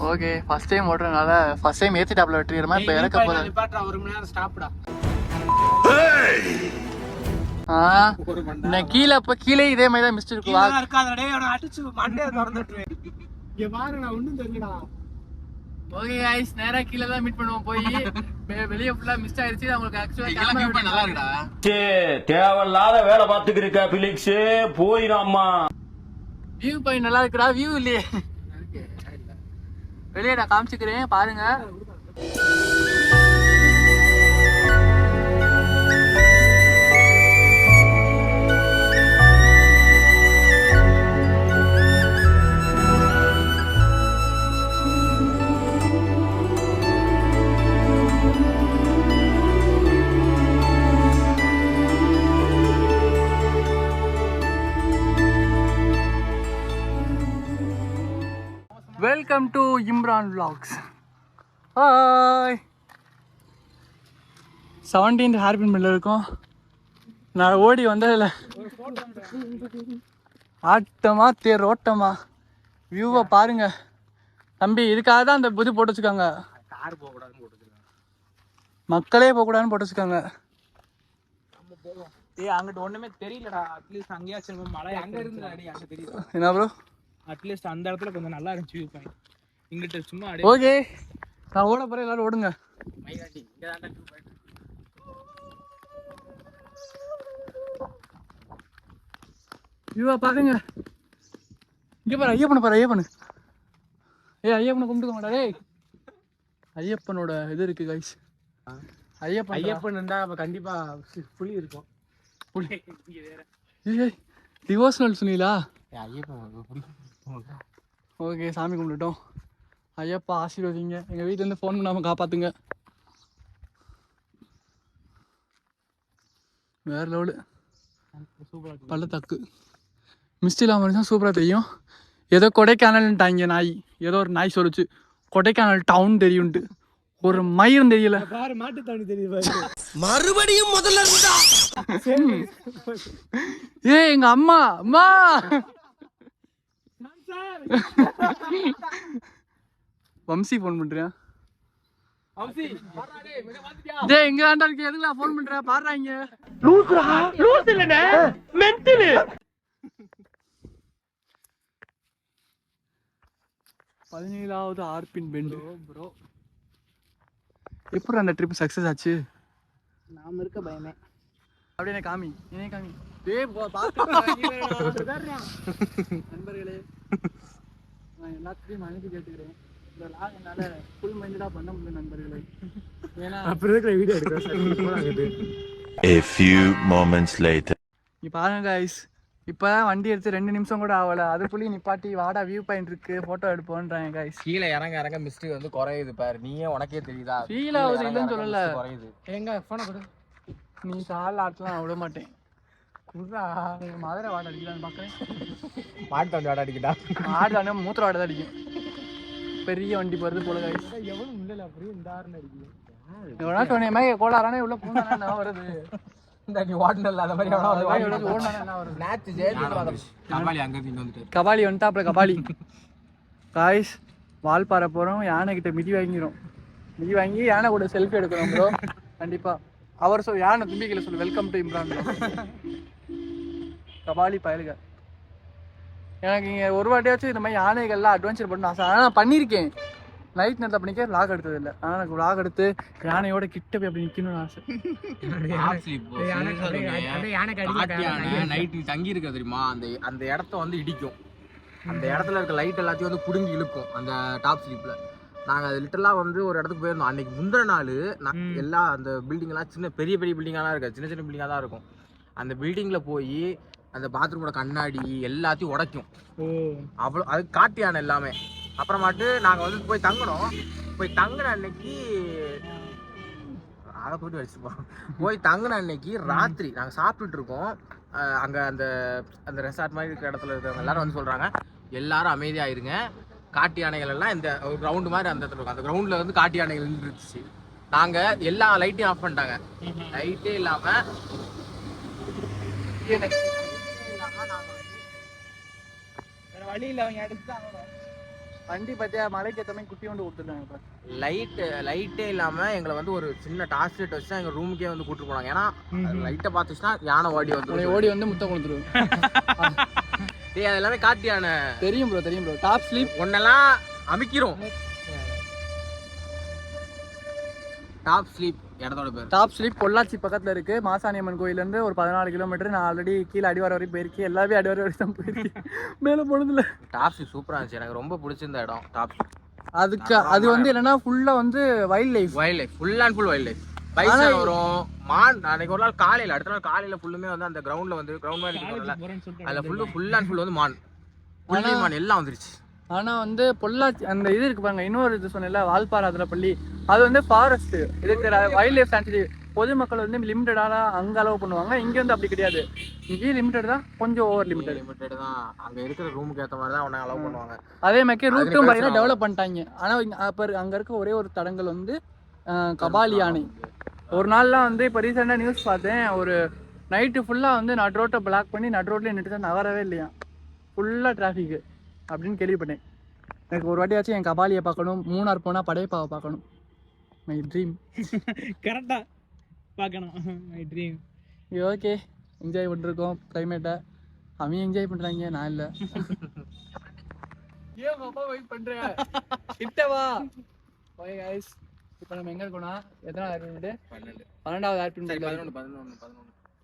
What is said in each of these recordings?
Okay first time ஓட்டுறதுனால first time ஏத்திட்டாப்ல வெற்றிகரமா இப்போ இறக்க போறேன். ஒரு மணி நேரம் ஸ்டாப்டா. நான் கீழே இப்போ கீழே இதே மாதிரி தான் மிஸ்டேக் இருக்குவா இருக்காதடே அவனை அடிச்சு மண்டையை திறந்துட்டுருவேன். இங்க பாரு நான் ஒன்றும் தெரியலடா. ஓகே गाइस நேரா கீழ தான் மீட் பண்ணுவோம். போய் வெளிய ஃபுல்லா மிஸ் ஆயிருச்சு. உங்களுக்கு एक्चुअली கேமரா நல்லா இருக்குடா. தேவையில்லாத வேலை பார்த்துக்கிருக்க பிலிக்ஸ் போயிராம்மா. வியூ பாயிண்ட் நல்லா இருக்குடா. வியூ இல்லையே வெளியே நான் காமிச்சுக்கிறேன் பாருங்க. Welcome to Imran vlogs. Hi 17th hairpin மில்ல இருக்கோம். நான் ஓடி வந்ததில்ல. ஆட்டமா தேரோட்டமா வியூவை பாருங்க தம்பி. இதுக்காக தான் அந்த புது போட்டு வச்சுக்காங்க. கார் போகக்கூடாதுன்னு போட்டுருக்காங்க. மக்களே போகக்கூடாதுன்னு போட்டு வச்சுக்காங்க. அங்கிட்ட ஒண்ணுமே தெரியலடா. அட்லீஸ்ட் அங்கேயாச்சும் மழை அங்க இருந்து அடி அங்க தெரியுது. என்ன ப்ரோ? அட்லீஸ்ட் அந்த இடத்துல கொஞ்சம் நல்லா இருந்துச்சு வியூ பாயிண்ட். இங்கிட்ட சும்மா அடி. ஓகே நான் ஓட போறேன். எல்லாரும் ஓடுங்க. மைராண்டி இங்க தான் வியூ பாயிண்ட். வியூவா பாருங்க. இங்க பாரு ஐயப்பனை பாரு. ஐயப்பனு ஐயப்பனை கும்பிட்டுக்கோங்கடா. டேய் ஐயப்பனோட இது இருக்கு கைஸ். ஐயப்பன் இருந்தா அப்ப கண்டிப்பா புலி இருக்கும். புலி இங்க வேற. ஏய் டிவோஷனல் சுனிலா. ஐயப்பன் புலி. ஓகே சாமி கும்பிட்டுட்டோம். ஐயப்பா ஆசீர்வதிங்க. எங்கள் வீட்டிலேருந்து ஃபோன் பண்ணாமல் காப்பாற்றுங்க. வேறு லெவலு சூப்பராக பள்ளத்தாக்கு மிஸ்ட் இல்லாமல் இருந்தால் சூப்பராக தெரியும். ஏதோ கொடைக்கானல்ட்டாங்க நாய். ஏதோ ஒரு நாய் சொல்லிச்சு கொடைக்கானல் டவுன் தெரியும்ட்டு. ஒரு மயிரும் தெரியல. பாரு மாட்டு தண்ணி தெரியுது. மறுபடியும் முதல்ல இருந்தா எங்க அம்மா அம்மா வம்சி ஃபோன் பண்றியா? டேய் எங்க ஆண்டா இருக்கு. எதுக்குடா ஃபோன் பண்ற? பாடுறாங்க. லூசுடா லூசு இல்லனே மென்டல். 17வது ஆர்பின் பெண்ட் ப்ரோ. எப்படி அந்த ட்ரிப் சக்சஸ் ஆச்சு? நாம இருக்க பயமே. அப்படியே காமி என்ன காமி. டேய் நண்பர்களே நான் எல்லாத்தையும் மன்னிப்பு கேட்டுக்கிறேன். இந்த லாக் என்னால ஃபுல் மைண்டடா பண்ண முடியல நண்பர்களே. ஏன்னா அப்புறம் இருக்கிற வீடியோ எடுக்கிறேன். A few moments later. இப்போ பாருங்க கைஸ், இப்போ வண்டி எடுத்து 2 நிமிஷம் கூட ஆகலை. அதுக்குள்ளேயே நிப்பாட்டி வாடா வியூ பாயிண்ட் இருக்கு ஃபோட்டோ எடுப்போன்றாங்க கைஸ். கீழே இறங்க மிஸ்டேக் வந்து குறையுது பாரு. நீயே உனக்கே தெரியுதா? ஃபீல் ஆகுது இல்லைன்னு சொல்லல. குறையுது. எங்க ஃபோனை கொடு. நீ கால் ஆட்டலாம் நான் விட மாட்டேன். குர்ரா மதுரை வாடை அடிக்கலான்னு பார்க்குறேன். மாட்டு வண்டி வாடை அடிக்கடா. மாடு தானே மூத்திர வாடை தான் அடிக்கும். பெரிய வண்டி போகிறது போல கைஸ். எவனும் இல்லைல்ல அப்படியே இந்த ஆறுன்னு அடிக்குது. எவ்வளோ சொன்னேன் கோளாறானே உள்ள போனா என்ன வருது? இந்த நீ வாட்டர்ல அந்த மாதிரி ஓடனா என்ன வருது? மேட்ச் ஜெயிச்சு கபாலி அங்க இருந்து வந்துட்டாரு. கபாலி வந்துட்டாப்ல. கபாலி காய்ஸ் வால்பாறை போகிறோம். யானை கிட்ட மிதி வாங்கிடும். மிதி வாங்கி யானை கூட செல்ஃபி எடுக்கிறோம் ப்ரோ. கண்டிப்பாக அவர் யானை தும்பிக்கையில் சொல்லு வெல்கம் டு இம்ரான். கபாலி பயலுக. எனக்கு இங்கே ஒரு வாட்டியாச்சும் இந்த மாதிரி யானைகள்லாம் அட்வென்ச்சர் பண்ணணும் ஆசை. ஆனால் நான் பண்ணியிருக்கேன். நைட் நேரத்தில் பண்ணிக்க விளாக் எடுத்தது இல்லை. ஆனால் எனக்கு விளாக் எடுத்து யானையோட கிட்ட போய் அப்படி நிற்கணும்னு ஆசை. நைட் தங்கி இருக்க தெரியுமா? அந்த இடத்த வந்து இடிக்கும். அந்த இடத்துல இருக்க லைட் எல்லாத்தையும் வந்து புடுங்கி இழுக்கும் அந்த டாப் ஸ்லீப்ல. நாங்கள் அது லிட்டரலாக வந்து ஒரு இடத்துக்கு போயிருந்தோம். அன்னைக்கு முந்தின நாள் எல்லா அந்த பில்டிங்லாம் சின்ன பெரிய பில்டிங்காலாம் இருக்காது, சின்ன சின்ன பில்டிங்காக தான் இருக்கும். அந்த பில்டிங்கில் போய் அந்த பாத்ரூமோட கண்ணாடி எல்லாத்தையும் உடைக்கும். அவ்வளோ அது காட்டு யானை எல்லாமே. அப்புறமாட்டு நாங்கள் வந்து போய் தங்கினோம். போய் தங்கின அன்னைக்கு அதை போய்ட்டு வச்சுப்போம். போய் தங்கின அன்னைக்கு ராத்திரி நாங்கள் சாப்பிட்டுட்டு இருக்கோம். அங்கே அந்த அந்த ரெசார்ட் மாதிரி இருக்கிற இடத்துல இருக்கிறவங்க எல்லாரும் வந்து சொல்கிறாங்க, எல்லாரும் அமைதியாக இருங்க, காட்டு யானைகள் எல்லாம் இந்த ஒரு கிரவுண்டு மாதிரி அந்த இடத்துல இருக்கும். அந்த கிரவுண்டில் வந்து காட்டு யானைகள் இருந்துச்சு. நாங்கள் எல்லா லைட்டையும் ஆஃப் பண்ணிட்டாங்க. லைட்டே இல்லாமல் நாங்கள் வந்து வேறு வழி இல்லை, அவங்க எடுத்து வண்டி பார்த்தியா மலைக்கு ஏற்ற மாதிரி குட்டி கொண்டு கொடுத்துருக்காங்க இப்போ. லைட்டே இல்லாம எங்களை வந்து ஒரு சின்ன டார்ச் லைட் வச்சு எங்க ரூமுக்கே வந்து கூட்டிட்டு போனாங்க. ஏன்னா லைட்டை பார்த்துச்சுன்னா யானை ஓடி வந்து முத்தம் கொடுத்துருவோம். டேய் அது எல்லாமே காட்டு யானை. தெரியும் ப்ரோ. டாப் ஸ்லீப் ஒன்னெல்லாம் அமைக்கிறோம். டாப் ஸ்லீப் இடத்தோட பேர். டாப் ஸ்லீப் பொள்ளாச்சி பக்கத்துல இருக்கு. மாசாணியம்மன் கோயில இருந்து ஒரு 14 கிலோமீட்டர். நான் ஆல்ரெடி கீழே அடிவாரம் வரைக்கும் போயிருக்கேன். எல்லாமே அடிவாரம் வரைக்கும் தான் போயிருக்கேன். மேலே போனதுல டாப் ஸ்லீப் சூப்பரா இருந்துச்சு. எனக்கு ரொம்ப பிடிச்சிருந்த இடம் டாப் ஸ்லீப். அதுக்கு அது வந்து என்னன்னா ஃபுல்லா வந்து wild life full and full wild life. Bison வரும், மான். அன்னைக்கு ஒரு நாள் காலையில, அடுத்த நாள் காலையில ஃபுல்லுமே வந்து அந்த கிரவுண்ட்ல வந்து கிரவுண்ட் மாதிரி இருக்கும்ல, அதுல ஃபுல் அண்ட் ஃபுல் வந்து மான், புள்ளி மான் எல்லாம் வந்துருச்சு. ஆனா வந்து பொள்ளாச்சி அந்த இது இருக்கு பாருங்க, இன்னொரு இது சொன்னேன்ல வால்பாறை அதிரப்பள்ளி, அது வந்து ஃபாரஸ்ட் இதுக்கு வைல்ட் லைஃப் சான்ச்சுரி. பொதுமக்கள் வந்து லிமிட்டடாக அங்கே அலோவ் பண்ணுவாங்க. இங்கே வந்து அப்படி கிடையாது. இங்கேயும் லிமிட்டட் தான், கொஞ்சம் ஓவர் லிமிட்டட் தான். அங்கே இருக்கிற ரூமுக்கு ஏற்ற மாதிரி தான் அவனை அலோவ் பண்ணுவாங்க. அதே மாதிரி ரூட்டும் பார்த்தீங்கன்னா டெவலப் பண்ணிட்டாங்க. ஆனால் அப்போ அங்கே இருக்க ஒரே ஒரு தடங்கள் வந்து கபாலி யானை. ஒரு நாள்லாம் வந்து இப்போ ரீசெண்டாக நியூஸ் பார்த்தேன், ஒரு நைட்டு ஃபுல்லாக வந்து நட் ரோட்டை பிளாக் பண்ணி நட் ரோட்லேயே நின்று தான் நகரவே இல்லையா, ஃபுல்லாக டிராஃபிக்கு அப்படின்னு கேள்விப்பட்டேன். எனக்கு ஒரு வாட்டியாச்சும் என் கபாலியை பார்க்கணும், மூணார் போனால் படையப்பாவை பார்க்கணும். My dream. கரெக்டா பார்க்கணும். My dream. ஓகே, என்ஜாய் பண்ணிருக்கோம் கிளைமேட்டை. அவங்க என்ஜாய் பண்ணுறாங்க, நான் இல்லை. ஏன் பாப்பா வெயிட் பண்ணுறேன், கிட்டவா. ஓகே கைஸ், இப்போ நம்ம எங்கே இருக்கோம்னா எத்தனாவது ஆர்பிட்? 12வது ஆர்பிட்.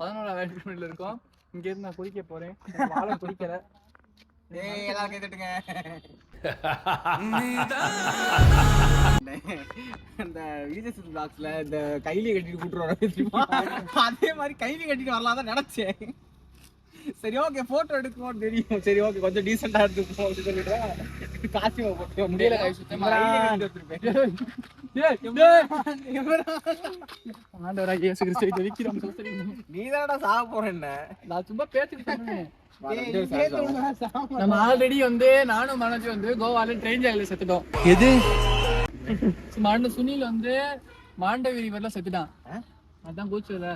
11வது ஆர்பிட் இருக்கோம். இங்கேருந்து நான் குடிக்க போகிறேன். வாழை குடிக்கல. எல்லாரும் கேட்டுட்டுங்க. இந்த விஜய் பிளாக்ஸ்ல இந்த கைலி கட்டிட்டு கூட்டுருவாங்க, அதே மாதிரி கைலி கட்டிட்டு வரலாம் தான் நினைச்சேன். சரி ஓகே, போட்டோ எடுக்கணும்னு தெரியும். சரி ஓகே, கொஞ்சம் டீசெண்டா எடுத்துப்போம் அப்படின்னு சொல்லிட்டு காஸ்டியூம் போட்டு முடியல. நீதானடா சாக போறேன். நான் சும்மா பேசிக்கிட்டேன். நம்ம ஆல்ரெடி வந்து நானும் மனோஜ் வந்து கோவால ட்ரெயின் ஜாலில செத்துட்டோம். எது சுனில் வந்து மாண்டவீரி வரல செத்துட்டான். அதான் கூச்சுல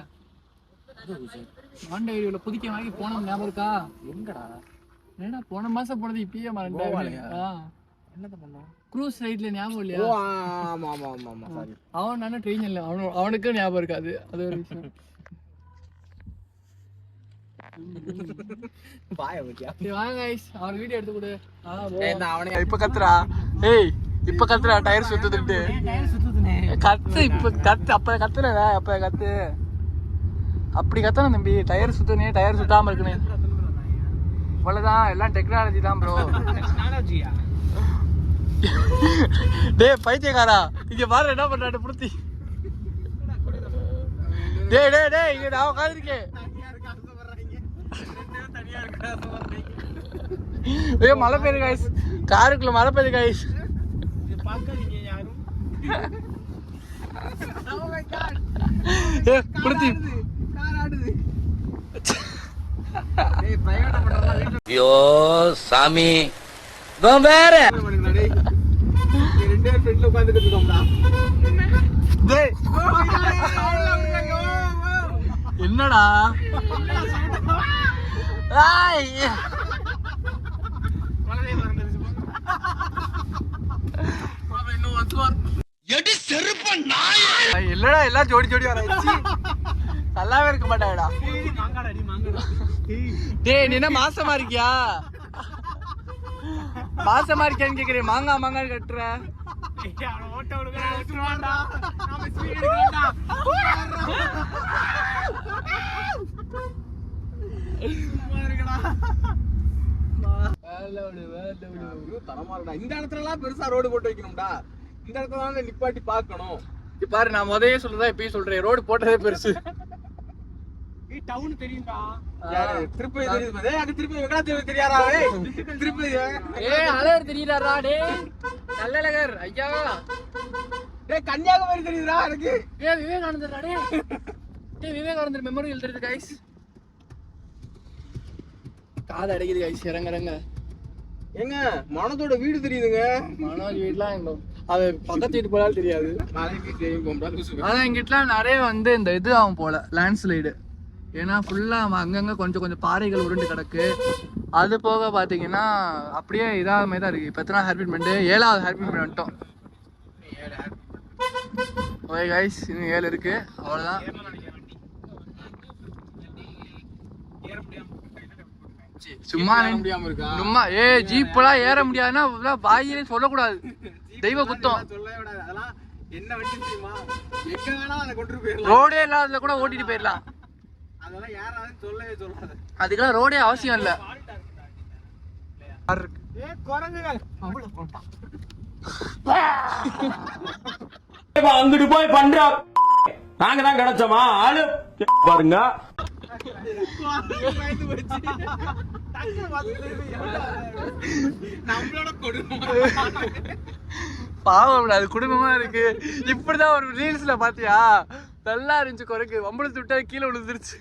மாண்டவீரியில புதுக்க வாங்கி போனோம், ஞாபகம் இருக்கா? எங்கடா? ஏன்னா போன மாசம் போனது இப்பயே மறந்துட்டேன். என்னது பண்ணோம்? க்ரூஸ் ரைட்ல ஞாபகம் இல்லையா? ஆமா ஆமா ஆமா ஆமா, சாரி. அவன் நானும் ட்ரெயின் இல்லை, அவனுக்கும் ஞாபகம் இருக்காது. அது ஒரு விஷயம். அவன் வீடியோ எடுத்து கொடு. இப்ப கத்துறா, ஏய் இப்ப கத்துறா, டயர் சுத்துதுட்டு கத்து. இப்ப கத்து, அப்ப கத்துற, அப்ப கத்து. அப்படி கத்தணும் தம்பி. டயர் சுத்துனே, டயர் சுத்தாம இருக்குனே, இவ்வளவுதான். எல்லாம் டெக்னாலஜி தான் ப்ரோ. டேய் பைத்தியக்காரா, இங்க பாரு என்ன பண்றாரு புடுத்தி. டேய் டேய் டேய், இங்க நான் உட்கார்ந்திருக்கேன். ஏய் மழை பெய்யுது गाइस, காருக்குள்ள மழை பெய்யுது गाइस. பாக்காதீங்க யாரும். Oh my god. ஏய் புடுத்தி கார் ஆடுது. டேய் பிரைவேட்டா பண்றடா வீட்ல. ஐயோ சாமி, நான் வேற டேய் ரெண்டு பேர் ஃப்ரெண்ட்ல உட்கார்ந்துட்டு இருக்கோம்டா. டேய் என்னடா? ஆய் எடி செருப்ப நாயே. இல்லடா, எல்லாம் ஜோடி ஜோடி வர வச்சு நல்லாவே இருக்க மாட்டாடா. டேய் நீ என்ன மாசமா இருக்கியா? மாசமா இருக்கியான்னு கேக்குறேன். மாங்காய் மாங்காய் கட்டுற. இந்த இடத்துல எல்லாம் பெருசா ரோடு போட்டு வைக்கணும்டா. இந்த இடத்துல நிப்பாட்டி பாக்கணும். பாரு, நான் முதலே சொல்றதா இப்பயும் சொல்றேன், ரோடு போட்டதே பெருசு. டவுன் தெரியும்டா. திருப்பதி தெரியுது. டேய் அங்க திருப்பதி எங்கடா தெரியாதா? டேய் திருப்பதி ஏய் அழகர் தெரியுதாடா? டேய் நல்லழகர் ஐயா. டேய் கன்னியாகுமரி தெரியுதுடா எனக்கு. ஏய் விவேகானந்தர்டா. டேய் விவேகானந்தர் மெமோரியல் தெரியுது गाइस. காது அடைக்குது गाइस. இறங்க ஏங்க மனதோட வீடு தெரியுதுங்க. மனோஜ் வீட்லாம் எங்க அது பக்கத்து வீட்டு போலாலும் தெரியாது. நாளைக்கு தெரியும் போம்டா. ஆனா எங்கிட்டலாம் நிறைய வந்து இந்த இது ஆகும் போல, லேண்ட்ஸ்லைடு. ஏன்னா ஃபுல்லாக அங்கங்கே கொஞ்சம் கொஞ்சம் பாறைகள் உருண்டு கிடக்கு. அது போக பார்த்தீங்கன்னா அப்படியே இதாக மாதிரி தான் இருக்குது. இப்போ எத்தனை ஹேர்பின் பண்ணிட்டு 7வது ஹேர்பின் பண்ணி வந்துட்டோம். ஓகே கைஸ், இன்னும் 7 இருக்குது, அவ்வளோதான். சும்மா சும்மா ஜீப்லாம் ஏற முடியாதுன்னா வாயிலே சொல்லக்கூடாது, தெய்வ குத்தம். ரோடே இல்லாததுல கூட ஓட்டிட்டு போயிடலாம், அதுக்கெல்லாம் ரோடே அவசியம் இல்லை. அங்கிட்டு போய் பண்றா நாங்க தான் கிடைச்சோமா ஆளு பாருங்க. பாவம், அது குடும்பமா இருக்கு. இப்படிதான் ஒரு ரீல்ஸ்ல பாத்தியா, நல்லா இருந்துச்சு குறைக்கு, வம்பளத்து விட்டா கீழே விழுந்துருச்சு.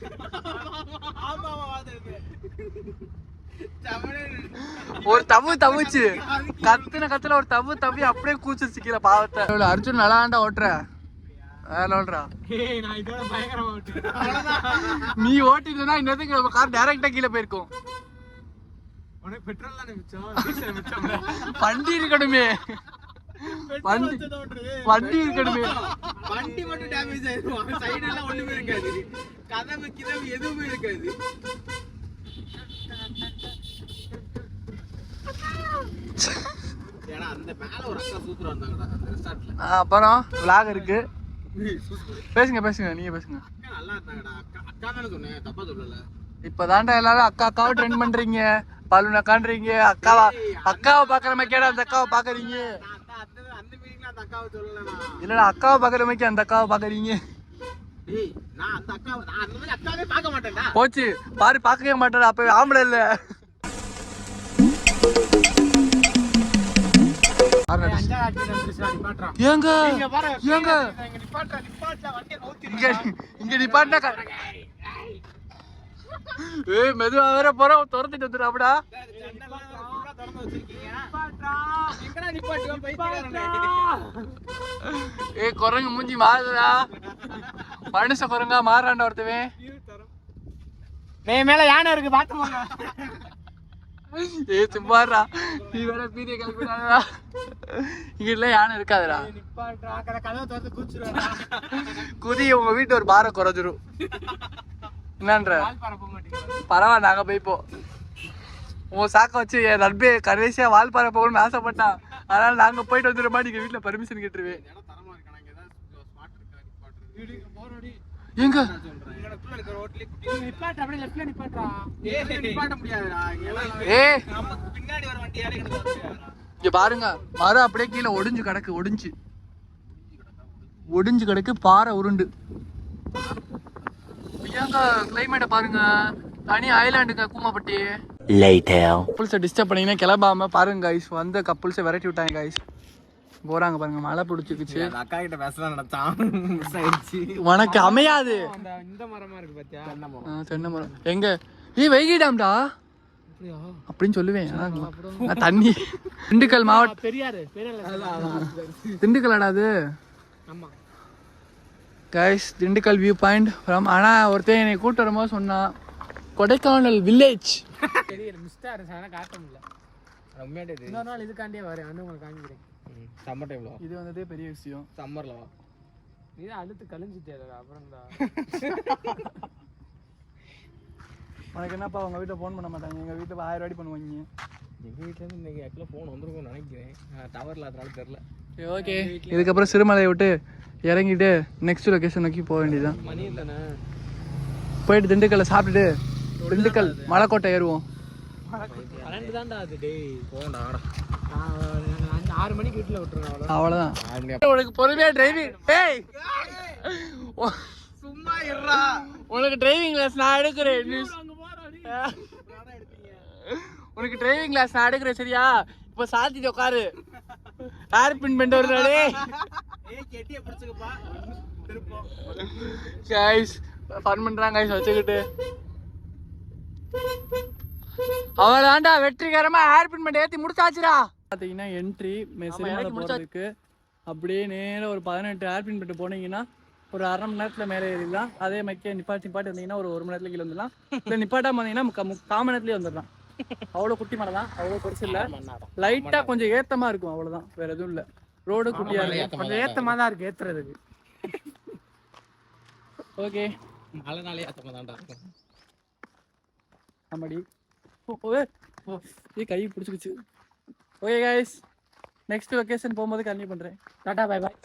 ஒரு தவிச்சு கத்துல ஒரு தவி அப்படியே கூச்சிருச்சு கீழே, பாவத்தை. அர்ஜுன் நல்லாண்டா ஓட்டுற, நீ ஓட்டினா இன்னத்துக்கு கார் டைரக்டா கீழே போயிருக்கும். வண்டி இருக்கணுமே, வண்டி இருக்கணுமே. வண்டி மட்டும் டேமேஜ் ஆயிடும், சைடு எல்லாம் ஒண்ணுமே இருக்காது, கதவு கிதவு எதுவுமே இருக்காது. ஏன்னா அந்த மேல ஒரு அக்கா சூப்பரா இருந்தாங்கடா அந்த ரெசார்ட்ல. அப்புறம் vlog இருக்கு, பேசுங்க நீங்க பேசுங்க. அக்கா நல்லா இருந்தாங்கடா. அக்கா தானே சொன்னேன், தப்பா சொல்லல. இப்பதான்டா எல்லாரும் அக்காவை ட்ரெண்ட் பண்றீங்க, பலூன் அக்கான்றீங்க. அக்காவை பாக்குற மாதிரி அந்த அக்காவை பாக்குறீங்க. அந்த மீனிங்ல அந்த அக்காவை சொல்லலடா. இல்லடா, அக்காவை பாக்குற மாதிரி அந்த அக்காவை பாக்குறீங்க. டேய், நான் அந்த அக்காவை அந்த மாதிரி அக்காவே பார்க்க மாட்டேன்டா. போச்சு பாரு, பார்க்கவே மாட்டேடா, அப்ப ஆம்பளை இல்ல. ஏங்க இங்க நிப்பாட்டினா மெதுவா வேற போறோம், துரத்திட்டு வந்துடுறாப்படா. குரங்கு மூஞ்சி மாறுதா, மனுஷ குரங்கா மாறாண்ட ஒருத்தவன். மேல யானை இருக்கு பாத்து. சும்மாடா, நீ வேற பீதியை கிளப்பிடாதா, இங்க யானை இருக்காதுடா. குதி உங்க வீட்டு ஒரு பாரம் குறைஞ்சிரும். என்னன்ற பரவாயில்ல, நாங்க போய்ப்போம். உன் சாக்க வச்சு என் நண்பே கடைசியா வால்பாறை போகணும்னு ஆசைப்பட்டான், அதனால நாங்க போயிட்டு வந்துடுமா, நீங்க வீட்டுல பர்மிஷன் கேட்டுருவேன். எங்க இங்க பாருங்க, மரம் அப்படியே கீழே ஒடிஞ்சு கிடக்கு, ஒடிஞ்சு கிடக்கு, பாறை உருண்டு. கிளைமேட்டை பாருங்க, தனி ஐலாண்டுங்க கூமாப்பட்டி. கப்புள்ஸை டிஸ்டர்ப் பண்ணீங்கன்னா கிளம்பாம பாருங்க கைஸ், வந்த கப்புள்ஸை விரட்டி விட்டாங்க கைஸ். போறாங்க பாருங்க, மழை பிடிச்சிருச்சு. அக்கா கிட்ட பேசலாம் நினைச்சான், மிஸ் ஆயிடுச்சு. உனக்கு அமையாது. இந்த மரமா இருக்கு பாத்தியா, தென்னை மரம். எங்க வைகிடாம்டா அப்படின்னு சொல்லுவேன். தண்ணி திண்டுக்கல் மாவட்டம், பெரியாரு திண்டுக்கல் அது. Guys, Dindigul view point from. ஆனா ஒருத்தன் என்னை கூட்டு வரும்போது சொன்னான், கொடைக்கானல் வில்லேஜ். காட்ட முடியல. இன்னொரு நாள் இதுக்காண்டியே வரேன், வந்து உங்களுக்கு காமிக்கிறேன். சம்மர் டைம்ல இது வந்ததே பெரிய விஷயம். சம்மர்ல இது அழுத்து கழிஞ்சிட்டே அப்புறம் தான். உனக்கு என்னப்பா, உங்க வீட்டுல போன் பண்ண மாட்டாங்க, எங்க வீட்டுல 1000 அடி பண்ணுவாங்க. எங்க வீட்டுல இருந்து இன்னைக்கு ஆக்சுவலா போன் வந்துருக்கும்னு நினைக்கிறேன், டவர்ல அதனால தெரியல. ஓகே, இதுக்கப்புறம் சிறுமலையை விட்டு இறங்கிட்டு நெக்ஸ்ட் லொகேஷன் நோக்கி போக வேண்டியதுதான். மணி தானே, போயிட்டு திண்டுக்கல்ல சாப்பிட்டுட்டு திண்டுக்கல் மலைக்கோட்டை ஏறுவோம். 12 தான்டா அது. டேய் போண்டா 6 மணிக்கு வீட்டுல விட்டுருங்க, அவ்வளவுதான். உனக்கு பொறுமையா டிரைவிங், டேய் சும்மா இருடா, உனக்கு டிரைவிங் கிளாஸ் நான் எடுக்கிறேன். உனக்கு டிரைவிங் கிளாஸ் நான் எடுக்கிறேன், சரியா? இப்ப சாத்திட்டு உட்காரு, ஹேர் பின் பண்ணிட்டு வருறாடே. கெட்டிய பிடிச்சுக்கப்பா, திருப்போம். கைஸ் ஃபன் பண்றாங்க கைஸ், வச்சுக்கிட்டு. அவளாண்டா வெற்றிகரமா ஹேர் பின் பண்ணி ஏத்தி முடிச்சாச்சுடா. பாத்தீங்கன்னா என்ட்ரி சிறுமலை போறதுக்கு அப்படியே நேரம் ஒரு 18 ஹேர் பின் பண்ணிட்டு போனீங்கன்னா ஒரு 1/2 மணி நேரத்தில் மேலே ஏறிடலாம். அதே மாதிரி நிப்பாட்டி வந்தீங்கன்னா ஒரு மணி நேரத்தில் கீழே வந்துடலாம். இல்லை நிப்பாட்டாம வந்தீங்கன்னா 3/4 மணி நேரத்துலேயே வந்துடலாம். அவ்வளோ குட்டி மலை தான், அவ்வளோ பெருசு இல்லை. லைட்டாக கொஞ்சம் ஏத்தமாக இருக்கும், அவ்வளோதான், வேற எதுவும் இல்லை. ரோடு குட்டியாக இருக்கு, கொஞ்சம் ஏத்தமாக தான் இருக்குது ஏற்றுறதுக்கு. ஓகே, மழைனாலே ஏத்தமா தான்டா இருக்கும். ஆமாடி. கை பிடிச்சிக்கிச்சு. ஓகே கைஸ், நெக்ஸ்ட் லொக்கேஷன் போகும்போது கன்டினியூ பண்ணுறேன். Tata bye bye.